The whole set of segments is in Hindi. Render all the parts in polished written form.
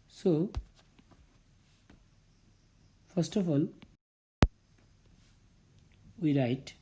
So first of all we write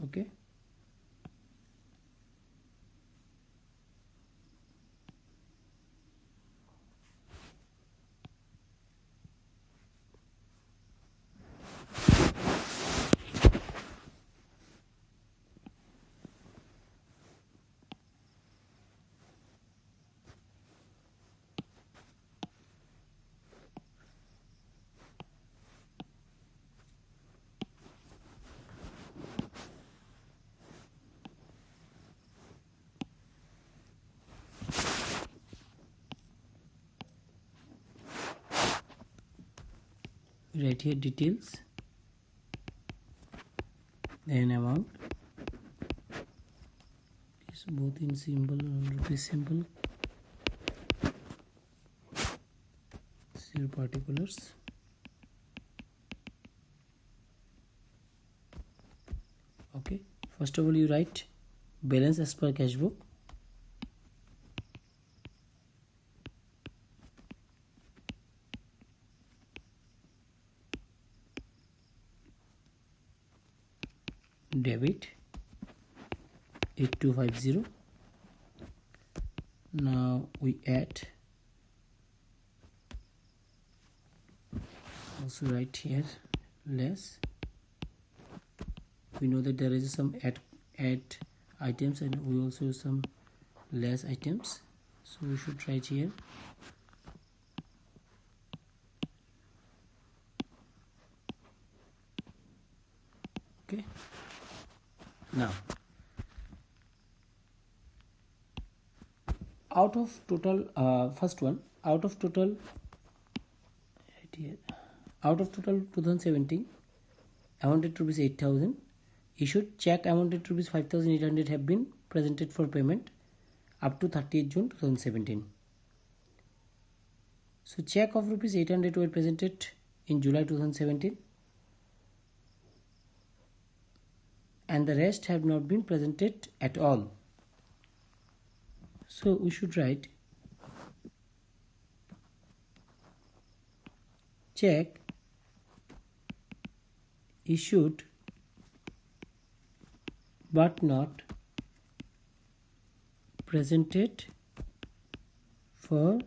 okay. Write here details, then amount is both in symbol and rupees symbol. Your particulars. Okay, first of all you write balance as per cash book. Debit 8250. Now we add, also write here less. We know that there is some add items and we also use some less items, so we should write here okay. Now out of total first one, out of total right here, out of total 2017 amounted to rupees 8,000, issued check amounted to rupees 5,800 have been presented for payment up to 30th June 2017. So check of rupees 800 were presented in July 2017 and the rest have not been presented at all. So we should write check issued but not presented for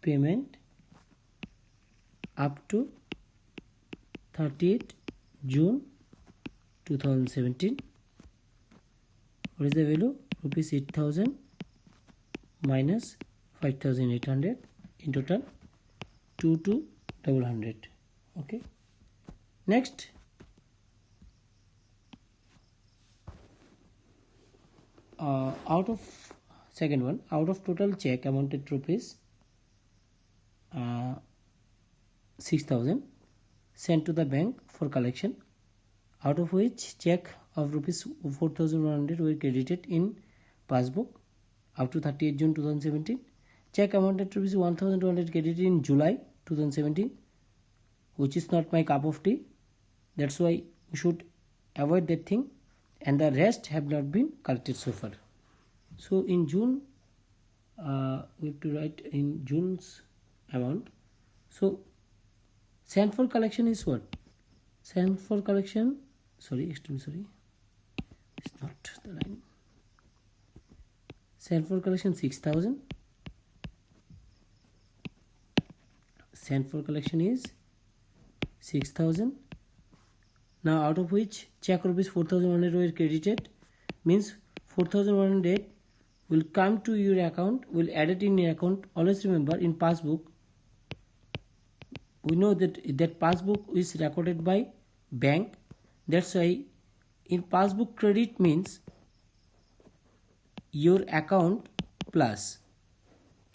payment up to 30th June 2017. What is the value? Rupees 8,000 minus 5,800, in total 22,100. Okay. Next, out of second one, out of total check amounted to rupees 6,000 sent to the bank for collection, out of which check of rupees 4,100 were credited in passbook up to 30th June 2017. Check amounted to rupees 1,200 credited in July 2017, which is not my cup of tea. That's why we should avoid that thing, and the rest have not been collected so far. So in June, we have to write in June's amount. So sent for collection is what? Sent for collection, sorry, extremely sorry, it's not the line. Sent for collection 6,000. Sent for collection is 6,000. Now out of which check rupees 4,100 were credited, means 4,100 will come to your account, will add it in your account. Always remember, in passbook we know that passbook is recorded by bank. That's why in passbook credit means your account plus,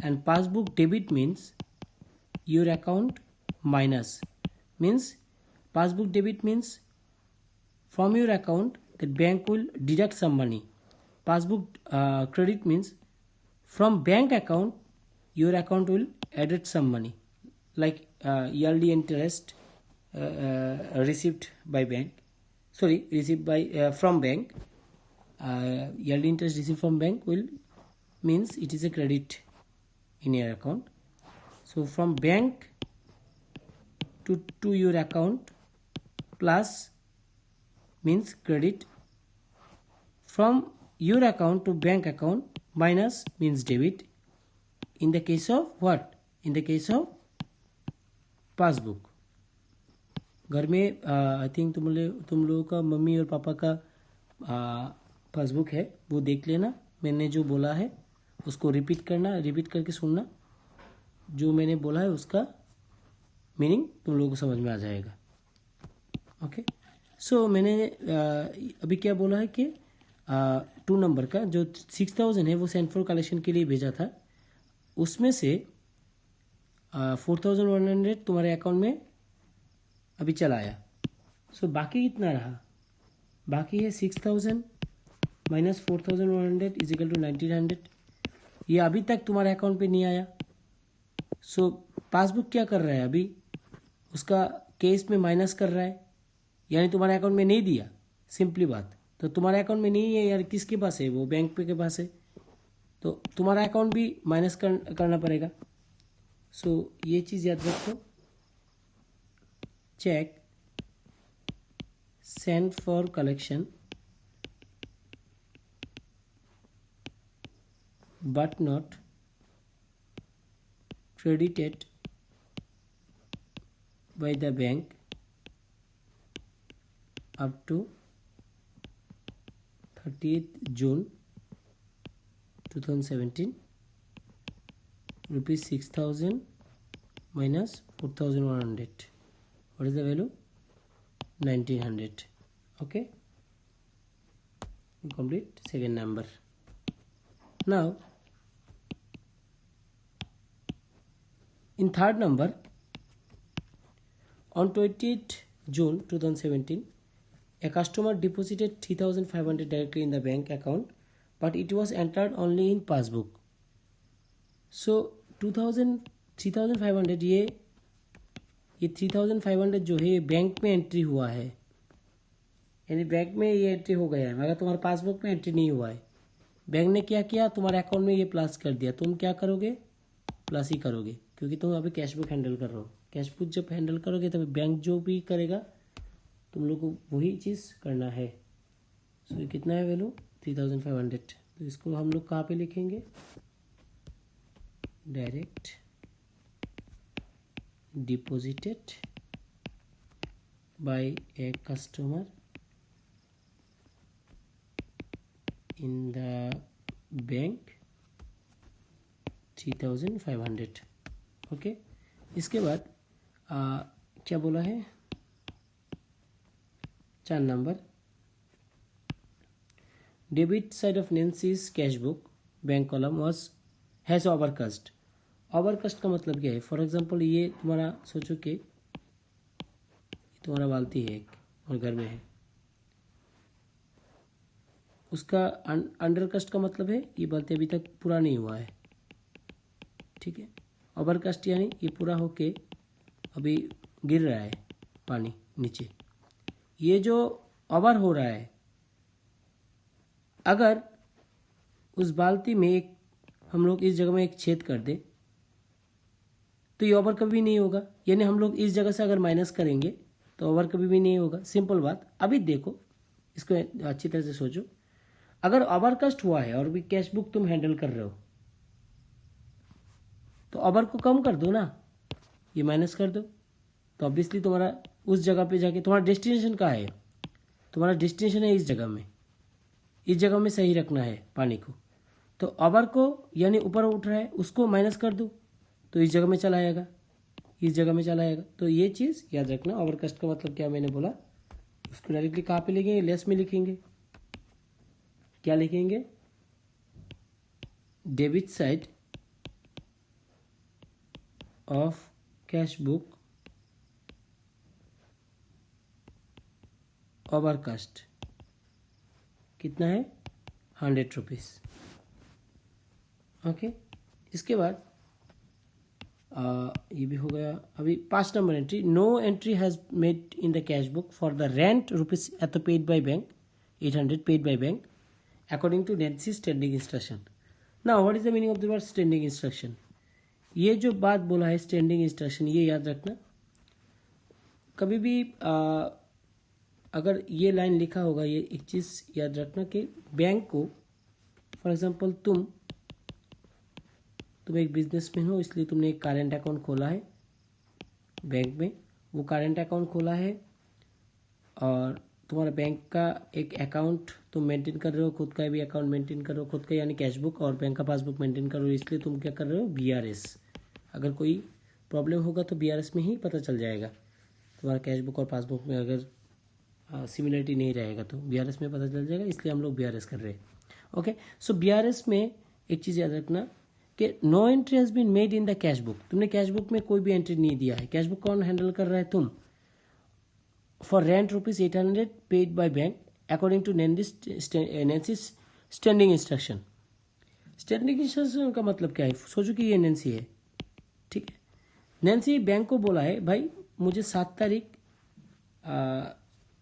and passbook debit means your account minus means passbook debit means from your account the bank will deduct some money. Passbook credit means from bank account your account will added some money, like yearly interest received by bank, received by from bank. Yearly interest received from bank will means it is a credit in your account. So from bank to your account plus means credit, from your account to bank account minus means debit. In the case of what? In the case of passbook. घर में आई थिंक तुम लोगों का मम्मी और पापा का पासबुक है, वो देख लेना. मैंने जो बोला है उसको रिपीट करना, रिपीट करके सुनना. जो मैंने बोला है उसका मीनिंग तुम लोगों को समझ में आ जाएगा. ओके. सो मैंने अभी क्या बोला है कि 2 नंबर का जो 6000 है वो सेंट फॉर कलेक्शन के लिए भेजा था. उसमें से 4100 तुम्हारे अकाउंट में अभी चला आया. सो बाकी कितना रहा? बाकी है 6000 माइनस 4100 इज इक्वल टू 1900. ये अभी तक तुम्हारे अकाउंट पे नहीं आया. सो पासबुक क्या कर रहा है? अभी उसका केस में माइनस कर रहा है, यानी तुम्हारे अकाउंट में नहीं दिया. सिंपली बात. तो तुम्हारे अकाउंट में नहीं है यार, किसके पास है? वो बैंक पे के पास है. तो तुम्हारा अकाउंट भी माइनस करना पड़ेगा. सो ये चीज़ याद रखो. Cheque send for collection but not credited by the bank up to 30th June 2017, rupees 6000 minus 4100. What is the value? 1900. Okay, we complete second number. Now in third number, on 20th June 2017, a customer deposited 3500 directly in the bank account, but it was entered only in passbook. So 3500 ये 3500 जो है बैंक में एंट्री हुआ है, यानी बैंक में ये एंट्री हो गया है, मगर तुम्हारे पासबुक में एंट्री नहीं हुआ है. बैंक ने क्या किया? तुम्हारे अकाउंट में ये प्लस कर दिया. तुम क्या करोगे? प्लस ही करोगे, क्योंकि तुम अभी कैशबुक हैंडल कर रहे हो. कैशबुक जब हैंडल करोगे तब बैंक जो भी करेगा तुम लोग को वही चीज़ करना है. सो कितना है वैल्यू? 3500. तो इसको हम लोग कहाँ पे लिखेंगे? Direct deposited by a customer in the bank 3500. Okay. इसके बाद क्या बोला है? 4 number, debit side of Nancy's cash book bank column was has overcast. Overcast का मतलब क्या है? फॉर एग्जांपल ये तुम्हारा सोचो कि तुम्हारा बाल्टी है एक और घर में है, उसका अंडरकास्ट का मतलब है ये बाल्टी अभी तक पूरा नहीं हुआ है. ठीक है. ओवरकास्ट यानी ये पूरा होके अभी गिर रहा है पानी नीचे. ये जो ओवर हो रहा है, अगर उस बाल्टी में एक हम लोग इस जगह में एक छेद कर दे तो ये ओवर कभी नहीं होगा. यानी हम लोग इस जगह से अगर माइनस करेंगे तो ओवर कभी भी नहीं होगा. सिंपल बात. अभी देखो, इसको अच्छी तरह से सोचो. अगर ओवरकास्ट हुआ है और भी कैश बुक तुम हैंडल कर रहे हो तो ओवर को कम कर दो ना, ये माइनस कर दो. तो ऑब्वियसली तुम्हारा उस जगह पे जाके तुम्हारा डेस्टिनेशन कहाँ है? तुम्हारा डेस्टिनेशन है इस जगह में. इस जगह में सही रखना है पानी को. तो ओवर को यानी ऊपर उठ रहा है उसको माइनस कर दो तो इस जगह में चला आएगा, इस जगह में चला आएगा. तो ये चीज़ याद रखना. ओवरकास्ट का मतलब क्या मैंने बोला, उसको डायरेक्टली कहाँ पे लिखेंगे? लेस में लिखेंगे. क्या लिखेंगे? Debit side of cash book overcast कितना है 100 रुपीज़। ओके, इसके बाद ये भी हो गया। अभी 5 number entry, no entry has made in the cash book for the rent rupees at paid by bank 800 paid by bank according to Nancy standing instruction. Now what is the meaning of the word standing instruction? ये जो बात बोला है स्टैंडिंग इंस्ट्रक्शन, ये याद रखना। कभी भी अगर ये लाइन लिखा होगा, ये एक चीज़ याद रखना कि बैंक को, फॉर एग्जांपल तुम एक बिजनेसमैन हो, इसलिए तुमने एक करेंट अकाउंट खोला है बैंक में। वो करेंट अकाउंट खोला है और तुम्हारा बैंक का एक अकाउंट तुम मेंटेन कर रहे हो, खुद का भी अकाउंट मेंटेन कर रहे हो, खुद का यानी कैशबुक और बैंक का पासबुक मेंटेन कर रहे हो, इसलिए तुम क्या कर रहे हो BRS। अगर कोई प्रॉब्लम होगा तो BRS में ही पता चल जाएगा। तुम्हारा कैशबुक और पासबुक में अगर सिमिलरिटी नहीं रहेगा तो BRS में पता चल जाएगा, इसलिए हम लोग BRS कर रहे हैं। ओके, सो BRS में एक चीज़ याद रखना कि no entry has been made in the cashbook. तुमने कैशबुक में कोई भी एंट्री नहीं दिया है। कैशबुक कौन हैंडल कर रहा है? तुम। For rent rupees 800 paid by bank according to Nancy standing instruction. Standing instruction का मतलब क्या है? सोचो कि ये नेंसी है, ठीक है। नेंसी बैंक को बोला है, भाई मुझे 7 तारीख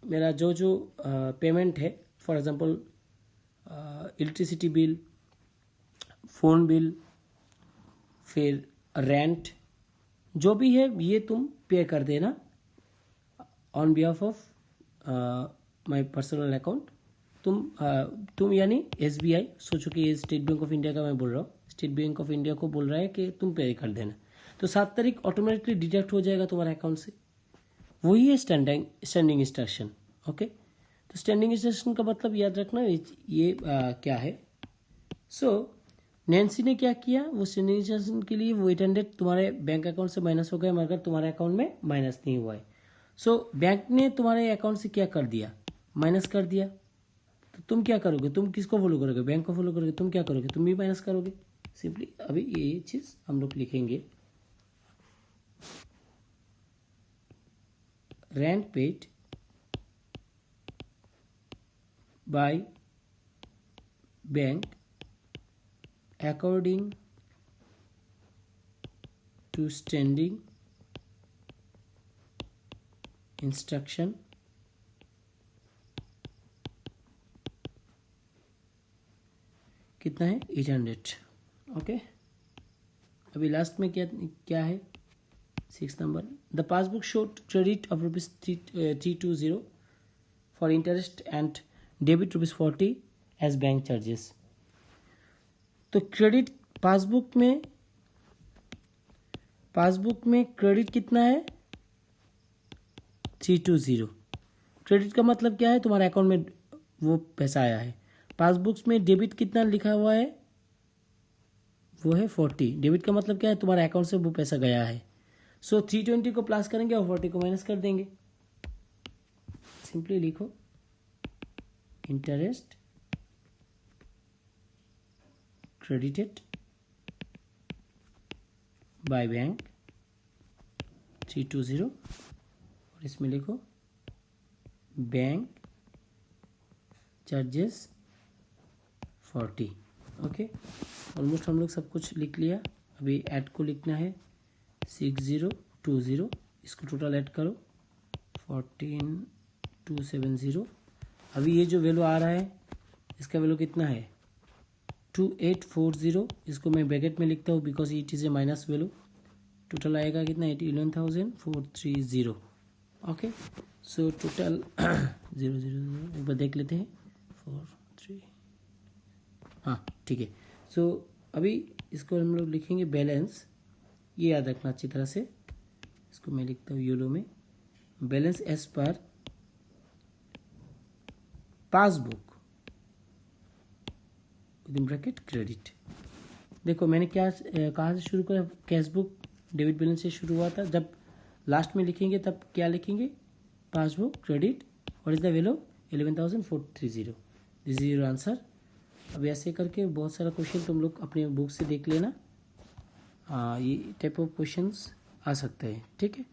मेरा जो पेमेंट है, for example electricity bill, phone bill, फिर रेंट, जो भी है ये तुम पे कर देना on behalf of my personal account. तुम यानी SBI, सोचो कि ये स्टेट बैंक ऑफ इंडिया का मैं बोल रहा हूँ, स्टेट बैंक ऑफ इंडिया को बोल रहा है कि तुम पे कर देना। तो 7 तारीख ऑटोमेटिकली डिडक्ट हो जाएगा तुम्हारे अकाउंट से। वही है स्टैंडिंग इंस्ट्रक्शन। ओके, तो स्टैंडिंग इंस्ट्रक्शन का मतलब याद रखना ये क्या है। सो नैन्सी ने क्या किया, वो स्टैंडिंग इंस्ट्रक्शन के लिए वो 800 तुम्हारे बैंक अकाउंट से माइनस हो गए, मगर तुम्हारे अकाउंट में माइनस नहीं हुआ है। सो बैंक ने तुम्हारे अकाउंट से क्या कर दिया? माइनस कर दिया। तो तुम क्या करोगे? तुम किसको फॉलो करोगे? बैंक को फॉलो करोगे। तुम क्या करोगे? तुम भी माइनस करोगे सिंपली। अभी ये चीज़ हम लोग लिखेंगे, rent paid by bank according to standing instruction कितना है 800। ओके, अभी लास्ट में क्या है 6 number, the passbook showed credit of ₹320 for interest and debit ₹40 as bank charges. तो क्रेडिट पासबुक में क्रेडिट कितना है 320। क्रेडिट का मतलब क्या है? तुम्हारे अकाउंट में वो पैसा आया है। पासबुक्स में डेबिट कितना लिखा हुआ है? वो है 40। डेबिट का मतलब क्या है? तुम्हारे अकाउंट से वो पैसा गया है। सो 320 को प्लस करेंगे और 40 को माइनस कर देंगे। सिंपली लिखो इंटरेस्ट credited by बैंक 320 और इसमें लिखो बैंक चार्जेस 40। ओके, ऑलमोस्ट हम लोग सब कुछ लिख लिया। अभी ऐड को लिखना है 6020, इसको टोटल ऐड करो 14270। अभी ये जो वैल्यू आ रहा है इसका वैल्यू कितना है 2840। इसको मैं ब्रैकेट में लिखता हूँ because it is a minus value. Total आएगा कितना 11,430। ओके, सो टोटल 000 एक बार देख लेते हैं 43। हाँ ठीक है। सो अभी इसको हम लोग लिखेंगे बैलेंस। ये याद रखना अच्छी तरह से, इसको मैं लिखता हूँ येलो में, balance as per passbook with bracket credit. देखो मैंने क्या कहाँ से शुरू किया, कैशबुक डेबिट बैलेंस से शुरू हुआ था। जब लास्ट में लिखेंगे तब क्या लिखेंगे, passbook credit, what is the value 11,430। This is your answer. अब ऐसे करके बहुत सारा क्वेश्चन तुम लोग अपने बुक से देख लेना। ये टाइप ऑफ क्वेश्चंस आ सकते हैं, ठीक है।